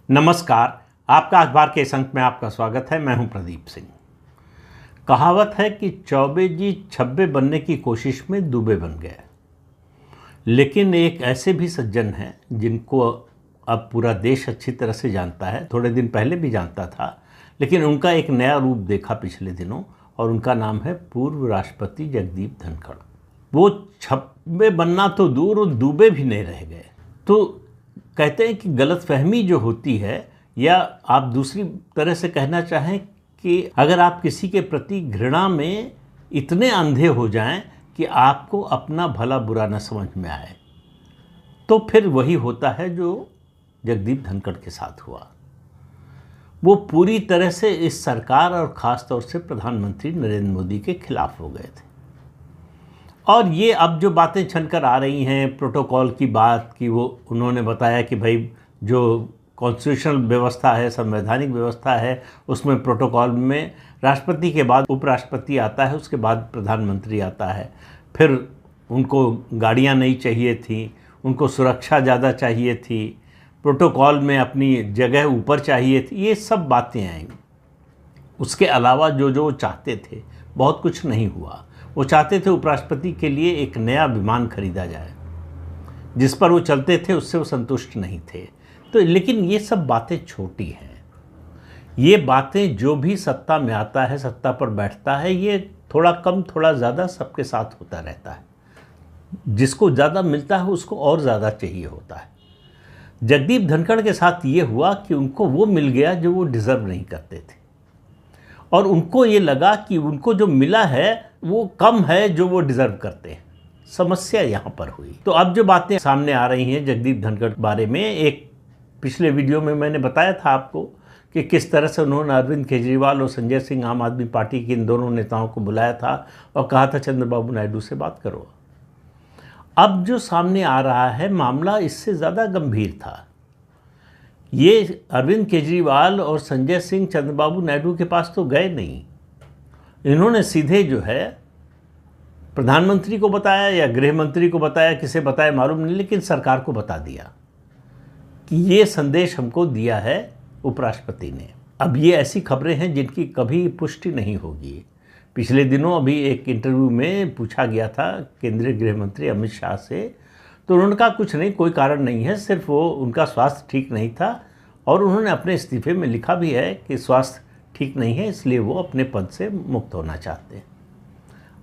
नमस्कार। आपका अखबार के इस अंक में आपका स्वागत है। मैं हूं प्रदीप सिंह। कहावत है कि चौबे जी छब्बे बनने की कोशिश में दुबे बन गए, लेकिन एक ऐसे भी सज्जन हैं जिनको अब पूरा देश अच्छी तरह से जानता है, थोड़े दिन पहले भी जानता था, लेकिन उनका एक नया रूप देखा पिछले दिनों, और उनका नाम है पूर्व राष्ट्रपति जगदीप धनखड़। वो छब्बे बनना तो दूर और दुबे भी नहीं रह गए। तो कहते हैं कि गलतफहमी जो होती है, या आप दूसरी तरह से कहना चाहें कि अगर आप किसी के प्रति घृणा में इतने अंधे हो जाएं कि आपको अपना भला बुरा न समझ में आए, तो फिर वही होता है जो जगदीप धनखड़ के साथ हुआ। वो पूरी तरह से इस सरकार और ख़ास तौर से प्रधानमंत्री नरेंद्र मोदी के खिलाफ हो गए थे। और ये अब जो बातें छनकर आ रही हैं प्रोटोकॉल की बात की, वो उन्होंने बताया कि भाई जो कॉन्स्टिट्यूशनल व्यवस्था है, संवैधानिक व्यवस्था है, उसमें प्रोटोकॉल में राष्ट्रपति के बाद उपराष्ट्रपति आता है, उसके बाद प्रधानमंत्री आता है। फिर उनको गाड़ियां नहीं चाहिए थी, उनको सुरक्षा ज़्यादा चाहिए थी, प्रोटोकॉल में अपनी जगह ऊपर चाहिए थी, ये सब बातें आई। उसके अलावा जो जो चाहते थे बहुत कुछ नहीं हुआ। वो चाहते थे उपराष्ट्रपति के लिए एक नया विमान खरीदा जाए, जिस पर वो चलते थे उससे वो संतुष्ट नहीं थे। तो लेकिन ये सब बातें छोटी हैं। ये बातें जो भी सत्ता में आता है, सत्ता पर बैठता है, ये थोड़ा कम थोड़ा ज़्यादा सबके साथ होता रहता है। जिसको ज़्यादा मिलता है उसको और ज़्यादा चाहिए होता है। जगदीप धनखड़ के साथ ये हुआ कि उनको वो मिल गया जो वो डिज़र्व नहीं करते थे, और उनको ये लगा कि उनको जो मिला है वो कम है जो वो डिज़र्व करते हैं। समस्या यहाँ पर हुई। तो अब जो बातें सामने आ रही हैं जगदीप धनखड़ के बारे में, एक पिछले वीडियो में मैंने बताया था आपको कि किस तरह से उन्होंने अरविंद केजरीवाल और संजय सिंह आम आदमी पार्टी के इन दोनों नेताओं को बुलाया था और कहा था चंद्रबाबू नायडू से बात करो। अब जो सामने आ रहा है मामला इससे ज़्यादा गंभीर था। ये अरविंद केजरीवाल और संजय सिंह चंद्रबाबू नायडू के पास तो गए नहीं। इन्होंने सीधे जो है प्रधानमंत्री को बताया या गृह मंत्री को बताया, किसे बताया मालूम नहीं, लेकिन सरकार को बता दिया कि ये संदेश हमको दिया है उपराष्ट्रपति ने। अब ये ऐसी खबरें हैं जिनकी कभी पुष्टि नहीं होगी। पिछले दिनों अभी एक इंटरव्यू में पूछा गया था केंद्रीय गृह मंत्री अमित शाह से, तो उन्होंने कहा कुछ नहीं, कोई कारण नहीं है, सिर्फ वो उनका स्वास्थ्य ठीक नहीं था, और उन्होंने अपने इस्तीफे में लिखा भी है कि स्वास्थ्य ठीक नहीं है, इसलिए वो अपने पद से मुक्त होना चाहते हैं।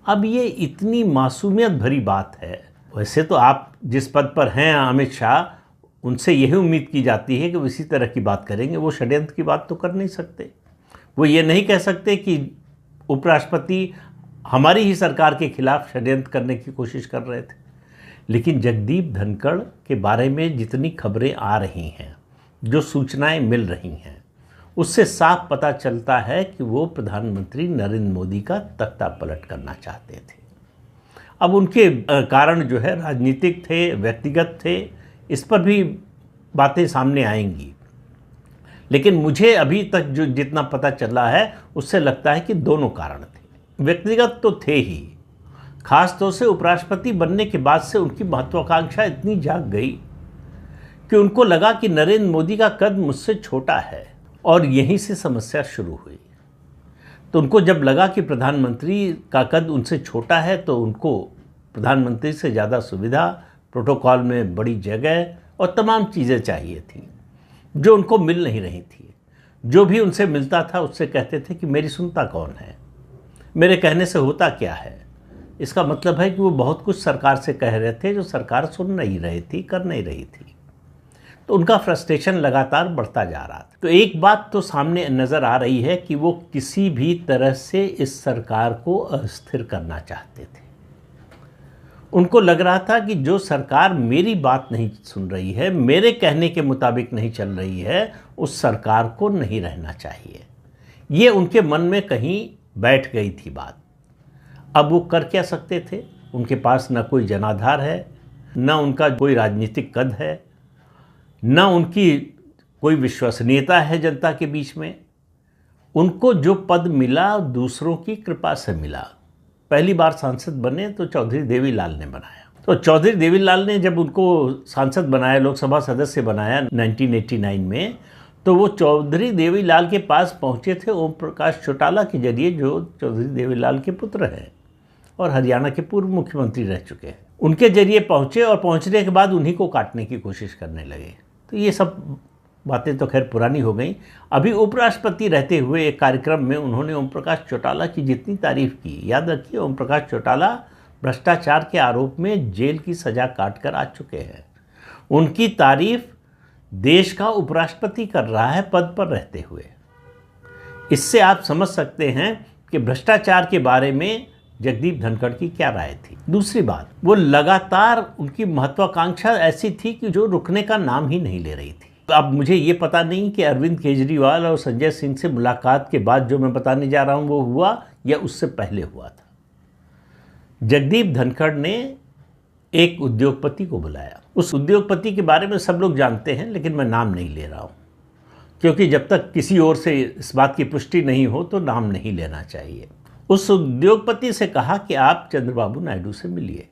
अब ये इतनी मासूमियत भरी बात है। वैसे तो आप जिस पद पर हैं अमित शाह, उनसे यही उम्मीद की जाती है कि वो इसी तरह की बात करेंगे। वो षड्यंत्र की बात तो कर नहीं सकते। वो ये नहीं कह सकते कि उपराष्ट्रपति हमारी ही सरकार के खिलाफ षड्यंत्र करने की कोशिश कर रहे थे। लेकिन जगदीप धनखड़ के बारे में जितनी खबरें आ रही हैं, जो सूचनाएं मिल रही हैं, उससे साफ पता चलता है कि वो प्रधानमंत्री नरेंद्र मोदी का तख्ता पलट करना चाहते थे। अब उनके कारण जो है राजनीतिक थे, व्यक्तिगत थे, इस पर भी बातें सामने आएंगी। लेकिन मुझे अभी तक जो जितना पता चला है उससे लगता है कि दोनों कारण थे। व्यक्तिगत तो थे ही, खास तौर से उपराष्ट्रपति बनने के बाद से उनकी महत्वाकांक्षा इतनी जाग गई कि उनको लगा कि नरेंद्र मोदी का कद मुझसे छोटा है, और यहीं से समस्या शुरू हुई। तो उनको जब लगा कि प्रधानमंत्री का कद उनसे छोटा है, तो उनको प्रधानमंत्री से ज़्यादा सुविधा, प्रोटोकॉल में बड़ी जगह और तमाम चीज़ें चाहिए थी, जो उनको मिल नहीं रही थी। जो भी उनसे मिलता था उससे कहते थे कि मेरी सुनता कौन है, मेरे कहने से होता क्या है। इसका मतलब है कि वो बहुत कुछ सरकार से कह रहे थे जो सरकार सुन नहीं रही थी, कर नहीं रही थी। तो उनका फ्रस्ट्रेशन लगातार बढ़ता जा रहा था। तो एक बात तो सामने नज़र आ रही है कि वो किसी भी तरह से इस सरकार को अस्थिर करना चाहते थे। उनको लग रहा था कि जो सरकार मेरी बात नहीं सुन रही है, मेरे कहने के मुताबिक नहीं चल रही है, उस सरकार को नहीं रहना चाहिए। ये उनके मन में कहीं बैठ गई थी बात। अब वो कर क्या सकते थे? उनके पास न कोई जनाधार है, न उनका कोई राजनीतिक कद है, न उनकी कोई विश्वसनीयता है जनता के बीच में। उनको जो पद मिला दूसरों की कृपा से मिला। पहली बार सांसद बने तो चौधरी देवीलाल ने बनाया। तो चौधरी देवीलाल ने जब उनको सांसद बनाया, लोकसभा सदस्य बनाया 1989 में, तो वो चौधरी देवीलाल के पास पहुंचे थे ओम प्रकाश चौटाला के जरिए, जो चौधरी देवीलाल के पुत्र हैं और हरियाणा के पूर्व मुख्यमंत्री रह चुके हैं। उनके जरिए पहुंचे और पहुंचने के बाद उन्हीं को काटने की कोशिश करने लगे। तो ये सब बातें तो खैर पुरानी हो गई। अभी उपराष्ट्रपति रहते हुए एक कार्यक्रम में उन्होंने ओम प्रकाश चौटाला की जितनी तारीफ की, याद रखिए ओम प्रकाश चौटाला भ्रष्टाचार के आरोप में जेल की सजा काट कर आ चुके हैं। उनकी तारीफ देश का उपराष्ट्रपति कर रहा है पद पर रहते हुए। इससे आप समझ सकते हैं कि भ्रष्टाचार के बारे में जगदीप धनखड़ की क्या राय थी। दूसरी बात, वो लगातार उनकी महत्वाकांक्षा ऐसी थी कि जो रुकने का नाम ही नहीं ले रही थी। अब मुझे ये पता नहीं कि अरविंद केजरीवाल और संजय सिंह से मुलाकात के बाद जो मैं बताने जा रहा हूँ वो हुआ या उससे पहले हुआ था। जगदीप धनखड़ ने एक उद्योगपति को बुलाया। उस उद्योगपति के बारे में सब लोग जानते हैं, लेकिन मैं नाम नहीं ले रहा हूँ, क्योंकि जब तक किसी ओर से इस बात की पुष्टि नहीं हो तो नाम नहीं लेना चाहिए। उस उद्योगपति से कहा कि आप चंद्रबाबू नायडू से मिलिए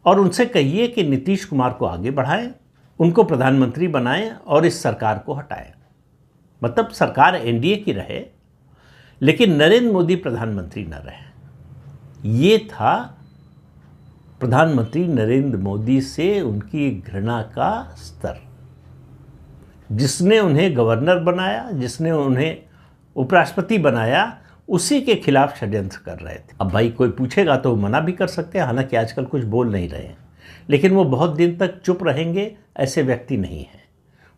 और उनसे कहिए कि नीतीश कुमार को आगे बढ़ाएं, उनको प्रधानमंत्री बनाएं और इस सरकार को हटाएं। मतलब सरकार एनडीए की रहे, लेकिन नरेंद्र मोदी प्रधानमंत्री न रहे। ये था प्रधानमंत्री नरेंद्र मोदी से उनकी घृणा का स्तर। जिसने उन्हें गवर्नर बनाया, जिसने उन्हें उपराष्ट्रपति बनाया, उसी के खिलाफ षड्यंत्र कर रहे थे। अब भाई कोई पूछेगा तो मना भी कर सकते हैं, हालांकि आजकल कुछ बोल नहीं रहे हैं, लेकिन वो बहुत दिन तक चुप रहेंगे ऐसे व्यक्ति नहीं हैं।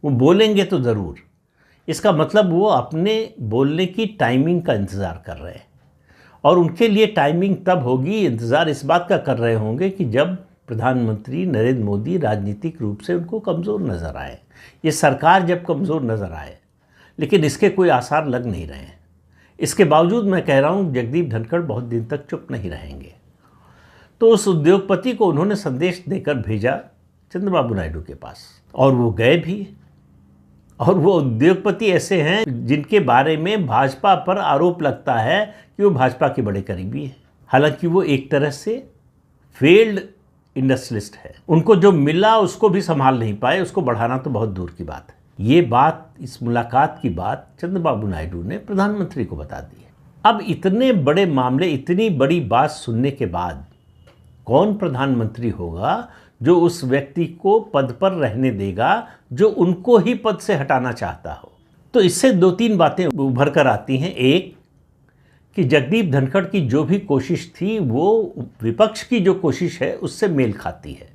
वो बोलेंगे तो ज़रूर। इसका मतलब वो अपने बोलने की टाइमिंग का इंतज़ार कर रहे हैं, और उनके लिए टाइमिंग तब होगी, इंतज़ार इस बात का कर रहे होंगे कि जब प्रधानमंत्री नरेंद्र मोदी राजनीतिक रूप से उनको कमज़ोर नज़र आए, ये सरकार जब कमज़ोर नज़र आए। लेकिन इसके कोई आसार लग नहीं रहे हैं। इसके बावजूद मैं कह रहा हूँ जगदीप धनखड़ बहुत दिन तक चुप नहीं रहेंगे। तो उस उद्योगपति को उन्होंने संदेश देकर भेजा चंद्रबाबू नायडू के पास, और वो गए भी। और वो उद्योगपति ऐसे हैं जिनके बारे में भाजपा पर आरोप लगता है कि वो भाजपा के बड़े करीबी हैं। हालांकि वो एक तरह से फेल्ड इंडस्ट्रियलिस्ट है। उनको जो मिला उसको भी संभाल नहीं पाए, उसको बढ़ाना तो बहुत दूर की बात है। ये बात, इस मुलाकात की बात चंद्रबाबू नायडू ने प्रधानमंत्री को बता दी है। अब इतने बड़े मामले, इतनी बड़ी बात सुनने के बाद कौन प्रधानमंत्री होगा जो उस व्यक्ति को पद पर रहने देगा जो उनको ही पद से हटाना चाहता हो? तो इससे दो तीन बातें उभर कर आती हैं। एक, कि जगदीप धनखड़ की जो भी कोशिश थी वो विपक्ष की जो कोशिश है उससे मेल खाती है।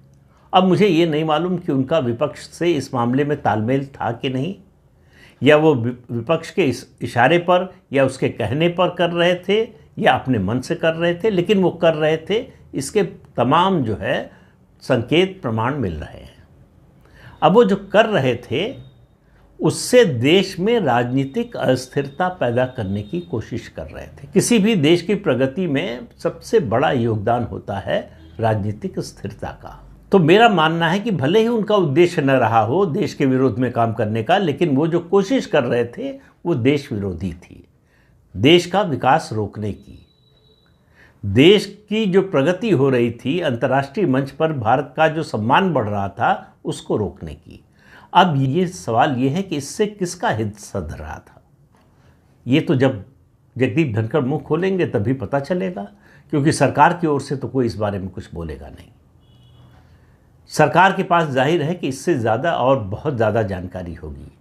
अब मुझे ये नहीं मालूम कि उनका विपक्ष से इस मामले में तालमेल था कि नहीं, या वो विपक्ष के इस इशारे पर या उसके कहने पर कर रहे थे या अपने मन से कर रहे थे, लेकिन वो कर रहे थे, इसके तमाम जो है संकेत प्रमाण मिल रहे हैं। अब वो जो कर रहे थे उससे देश में राजनीतिक अस्थिरता पैदा करने की कोशिश कर रहे थे। किसी भी देश की प्रगति में सबसे बड़ा योगदान होता है राजनीतिक स्थिरता का। तो मेरा मानना है कि भले ही उनका उद्देश्य न रहा हो देश के विरोध में काम करने का, लेकिन वो जो कोशिश कर रहे थे वो देश विरोधी थी, देश का विकास रोकने की। देश की जो प्रगति हो रही थी, अंतर्राष्ट्रीय मंच पर भारत का जो सम्मान बढ़ रहा था, उसको रोकने की। अब ये सवाल ये है कि इससे किसका हित सध रहा था? ये तो जब जगदीप धनखड़ मुंह खोलेंगे तभी पता चलेगा, क्योंकि सरकार की ओर से तो कोई इस बारे में कुछ बोलेगा नहीं। सरकार के पास जाहिर है कि इससे ज़्यादा और बहुत ज़्यादा जानकारी होगी,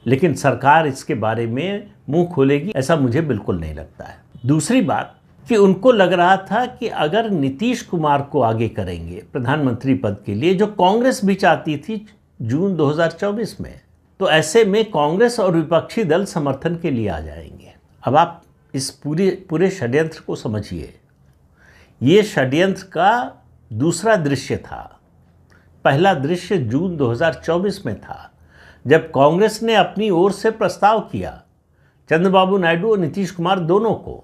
लेकिन सरकार इसके बारे में मुंह खोलेगी ऐसा मुझे बिल्कुल नहीं लगता है। दूसरी बात कि उनको लग रहा था कि अगर नीतीश कुमार को आगे करेंगे प्रधानमंत्री पद के लिए, जो कांग्रेस भी चाहती थी जून 2024 में, तो ऐसे में कांग्रेस और विपक्षी दल समर्थन के लिए आ जाएंगे। अब आप इस पूरे षड्यंत्र को समझिए। ये षड्यंत्र का दूसरा दृश्य था। पहला दृश्य जून 2024 में था, जब कांग्रेस ने अपनी ओर से प्रस्ताव किया चंद्रबाबू नायडू और नीतीश कुमार दोनों को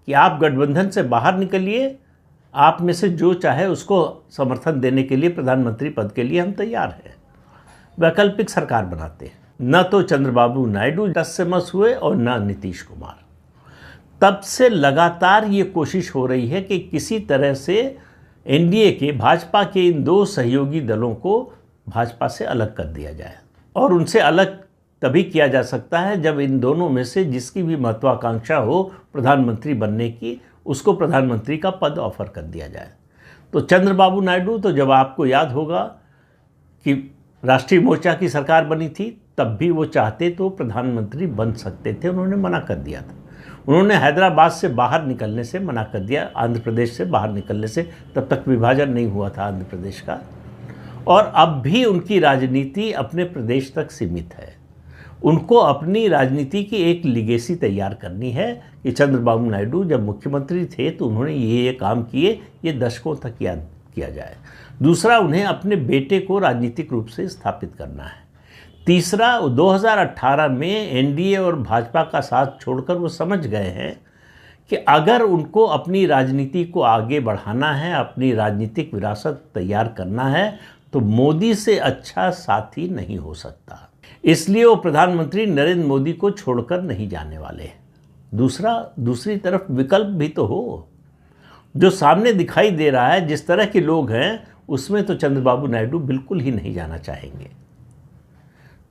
कि आप गठबंधन से बाहर निकलिए, आप में से जो चाहे उसको समर्थन देने के लिए प्रधानमंत्री पद के लिए हम तैयार हैं, वैकल्पिक सरकार बनाते हैं। न तो चंद्रबाबू नायडू टस से मस हुए और न नीतीश कुमार। तब से लगातार ये कोशिश हो रही है कि किसी तरह से एनडीए के, भाजपा के इन दो सहयोगी दलों को भाजपा से अलग कर दिया जाए, और उनसे अलग तभी किया जा सकता है जब इन दोनों में से जिसकी भी महत्वाकांक्षा हो प्रधानमंत्री बनने की, उसको प्रधानमंत्री का पद ऑफर कर दिया जाए। तो चंद्रबाबू नायडू, तो जब आपको याद होगा कि राष्ट्रीय मोर्चा की सरकार बनी थी, तब भी वो चाहते तो प्रधानमंत्री बन सकते थे, उन्होंने मना कर दिया था। उन्होंने हैदराबाद से बाहर निकलने से मना कर दिया, आंध्र प्रदेश से बाहर निकलने से, तब तक विभाजन नहीं हुआ था आंध्र प्रदेश का। और अब भी उनकी राजनीति अपने प्रदेश तक सीमित है। उनको अपनी राजनीति की एक लिगेसी तैयार करनी है कि चंद्रबाबू नायडू जब मुख्यमंत्री थे तो उन्होंने ये काम किए, ये दशकों तक याद किया जाए। दूसरा, उन्हें अपने बेटे को राजनीतिक रूप से स्थापित करना है। तीसरा, 2018 में एनडीए और भाजपा का साथ छोड़कर वो समझ गए हैं कि अगर उनको अपनी राजनीति को आगे बढ़ाना है, अपनी राजनीतिक विरासत तैयार करना है, तो मोदी से अच्छा साथी नहीं हो सकता। इसलिए वो प्रधानमंत्री नरेंद्र मोदी को छोड़कर नहीं जाने वाले। दूसरी तरफ विकल्प भी तो हो। जो सामने दिखाई दे रहा है, जिस तरह के लोग हैं, उसमें तो चंद्रबाबू नायडू बिल्कुल ही नहीं जाना चाहेंगे।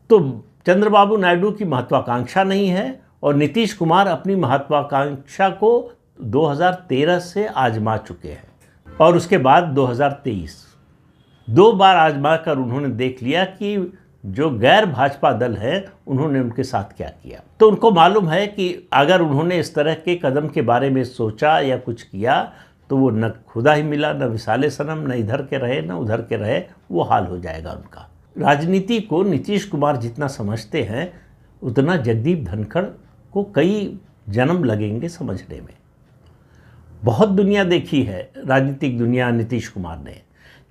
तो चंद्रबाबू नायडू की महत्वाकांक्षा नहीं है और नीतीश कुमार अपनी महत्वाकांक्षा को 2013 से आजमा चुके हैं और उसके बाद 2023 दो बार आजमा कर उन्होंने देख लिया कि जो गैर भाजपा दल है उन्होंने उनके साथ क्या किया। तो उनको मालूम है कि अगर उन्होंने इस तरह के कदम के बारे में सोचा या कुछ किया तो वो न खुदा ही मिला, न विसाले सनम, न इधर के रहे न उधर के रहे, वो हाल हो जाएगा उनका। राजनीति को नीतीश कुमार जितना समझते हैं उतना जगदीप धनखड़ को कई जन्म लगेंगे समझने में। बहुत दुनिया देखी है राजनीतिक दुनिया नीतीश कुमार ने।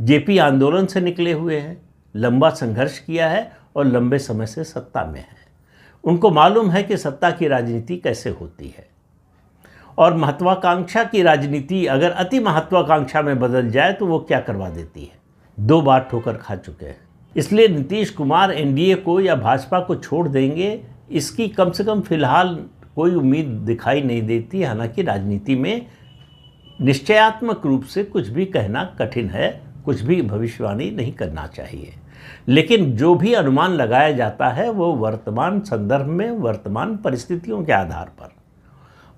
जेपी आंदोलन से निकले हुए हैं, लंबा संघर्ष किया है और लंबे समय से सत्ता में है। उनको मालूम है कि सत्ता की राजनीति कैसे होती है और महत्वाकांक्षा की राजनीति अगर अति महत्वाकांक्षा में बदल जाए तो वो क्या करवा देती है। 2 बार ठोकर खा चुके हैं। इसलिए नीतीश कुमार एनडीए को या भाजपा को छोड़ देंगे, इसकी कम से कम फिलहाल कोई उम्मीद दिखाई नहीं देती। हालांकि राजनीति में निश्चयात्मक रूप से कुछ भी कहना कठिन है, कुछ भी भविष्यवाणी नहीं करना चाहिए, लेकिन जो भी अनुमान लगाया जाता है वो वर्तमान संदर्भ में, वर्तमान परिस्थितियों के आधार पर,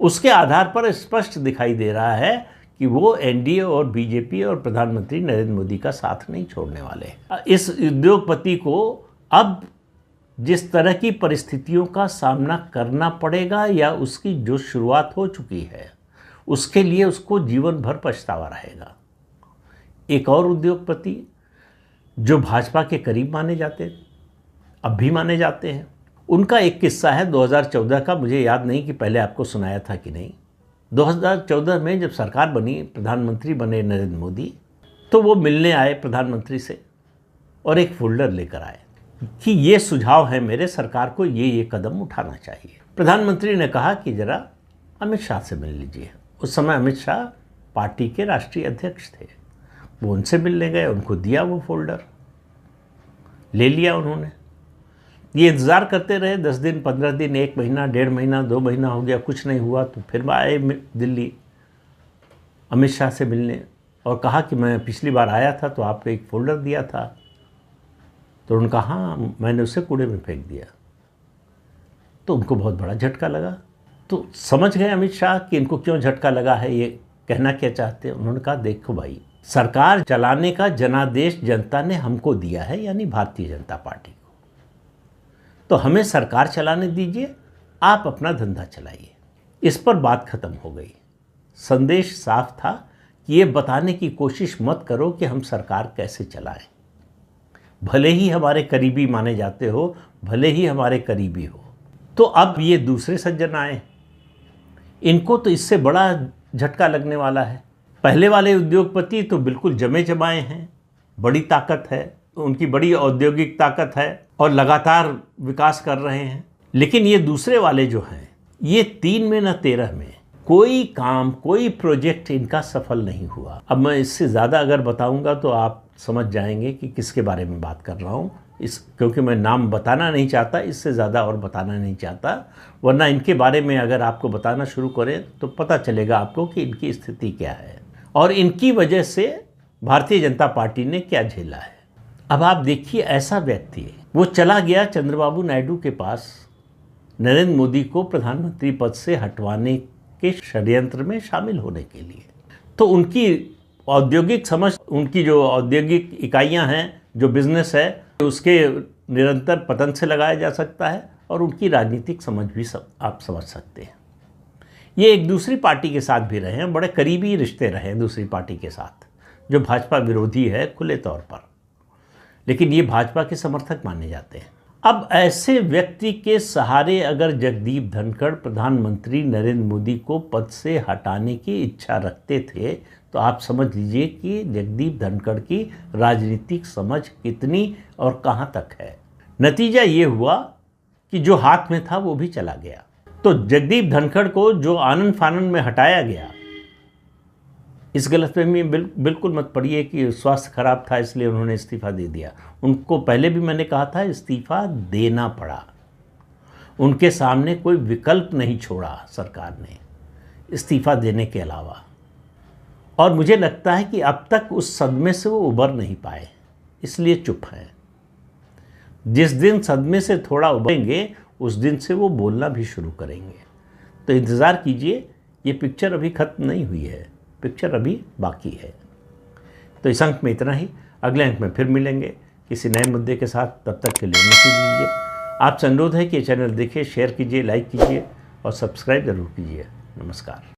उसके आधार पर स्पष्ट दिखाई दे रहा है कि वो एनडीए और बीजेपी और प्रधानमंत्री नरेंद्र मोदी का साथ नहीं छोड़ने वाले। इस उद्योगपति को अब जिस तरह की परिस्थितियों का सामना करना पड़ेगा या उसकी जो शुरुआत हो चुकी है, उसके लिए उसको जीवन भर पछतावा रहेगा। एक और उद्योगपति जो भाजपा के करीब माने जाते, अब भी माने जाते हैं, उनका एक किस्सा है 2014 का। मुझे याद नहीं कि पहले आपको सुनाया था कि नहीं। 2014 में जब सरकार बनी, प्रधानमंत्री बने नरेंद्र मोदी, तो वो मिलने आए प्रधानमंत्री से और एक फोल्डर लेकर आए कि ये सुझाव है मेरे, सरकार को ये कदम उठाना चाहिए। प्रधानमंत्री ने कहा कि ज़रा अमित शाह से मिल लीजिए। उस समय अमित शाह पार्टी के राष्ट्रीय अध्यक्ष थे। वो उनसे मिलने गए, उनको दिया वो फोल्डर, ले लिया उन्होंने। ये इंतज़ार करते रहे 10 दिन, 15 दिन, 1 महीना, 1.5 महीना, 2 महीना हो गया, कुछ नहीं हुआ। तो फिर आए दिल्ली अमित शाह से मिलने और कहा कि मैं पिछली बार आया था तो आपको एक फ़ोल्डर दिया था। तो उन्होंने कहा हाँ, मैंने उसे कूड़े में फेंक दिया। तो उनको बहुत बड़ा झटका लगा। तो समझ गए अमित शाह कि इनको क्यों झटका लगा है, ये कहना क्या चाहते हैं। उन्होंने कहा देखो भाई, सरकार चलाने का जनादेश जनता ने हमको दिया है, यानी भारतीय जनता पार्टी को, तो हमें सरकार चलाने दीजिए, आप अपना धंधा चलाइए। इस पर बात खत्म हो गई। संदेश साफ था कि ये बताने की कोशिश मत करो कि हम सरकार कैसे चलाएं। भले ही हमारे करीबी माने जाते हो, भले ही हमारे करीबी हो। तो अब ये दूसरे सज्जन आए, इनको तो इससे बड़ा झटका लगने वाला है। पहले वाले उद्योगपति तो बिल्कुल जमे जमाए हैं, बड़ी ताकत है, उनकी बड़ी औद्योगिक ताकत है और लगातार विकास कर रहे हैं। लेकिन ये दूसरे वाले जो हैं, ये 3 में न 13 में कोई काम, कोई प्रोजेक्ट इनका सफल नहीं हुआ। अब मैं इससे ज़्यादा अगर बताऊंगा तो आप समझ जाएंगे कि किसके बारे में बात कर रहा हूँ। क्योंकि मैं नाम बताना नहीं चाहता, इससे ज़्यादा और बताना नहीं चाहता, वरना इनके बारे में अगर आपको बताना शुरू करें तो पता चलेगा आपको कि इनकी स्थिति क्या है और इनकी वजह से भारतीय जनता पार्टी ने क्या झेला है। अब आप देखिए, ऐसा व्यक्ति है, वो चला गया चंद्रबाबू नायडू के पास नरेंद्र मोदी को प्रधानमंत्री पद से हटवाने के षड्यंत्र में शामिल होने के लिए। तो उनकी औद्योगिक समझ, उनकी जो औद्योगिक इकाइयां हैं, जो बिजनेस है, उसके निरंतर पतन से लगाया जा सकता है, और उनकी राजनीतिक समझ भी आप समझ सकते हैं। ये एक दूसरी पार्टी के साथ भी रहे हैं, बड़े करीबी रिश्ते रहे हैं दूसरी पार्टी के साथ, जो भाजपा विरोधी है खुले तौर पर, लेकिन ये भाजपा के समर्थक माने जाते हैं। अब ऐसे व्यक्ति के सहारे अगर जगदीप धनखड़ प्रधानमंत्री नरेंद्र मोदी को पद से हटाने की इच्छा रखते थे, तो आप समझ लीजिए कि जगदीप धनखड़ की राजनीतिक समझ कितनी और कहाँ तक है। नतीजा ये हुआ कि जो हाथ में था वो भी चला गया। तो जगदीप धनखड़ को जो आनन फानन में हटाया गया, इस गलतफहमी में बिल्कुल मत पड़िए कि स्वास्थ्य खराब था इसलिए उन्होंने इस्तीफा दे दिया। उनको पहले भी मैंने कहा था, इस्तीफा देना पड़ा, उनके सामने कोई विकल्प नहीं छोड़ा सरकार ने इस्तीफा देने के अलावा। और मुझे लगता है कि अब तक उस सदमे से वो उबर नहीं पाए, इसलिए चुप हैं। जिस दिन सदमे से थोड़ा उबरेंगे उस दिन से वो बोलना भी शुरू करेंगे। तो इंतज़ार कीजिए, ये पिक्चर अभी ख़त्म नहीं हुई है, पिक्चर अभी बाकी है। तो इस अंक में इतना ही, अगले अंक में फिर मिलेंगे किसी नए मुद्दे के साथ। तब तक के लिए अनुमति दीजिए। आपसे अनुरोध है कि ये चैनल देखिए, शेयर कीजिए, लाइक कीजिए और सब्सक्राइब जरूर कीजिए। नमस्कार।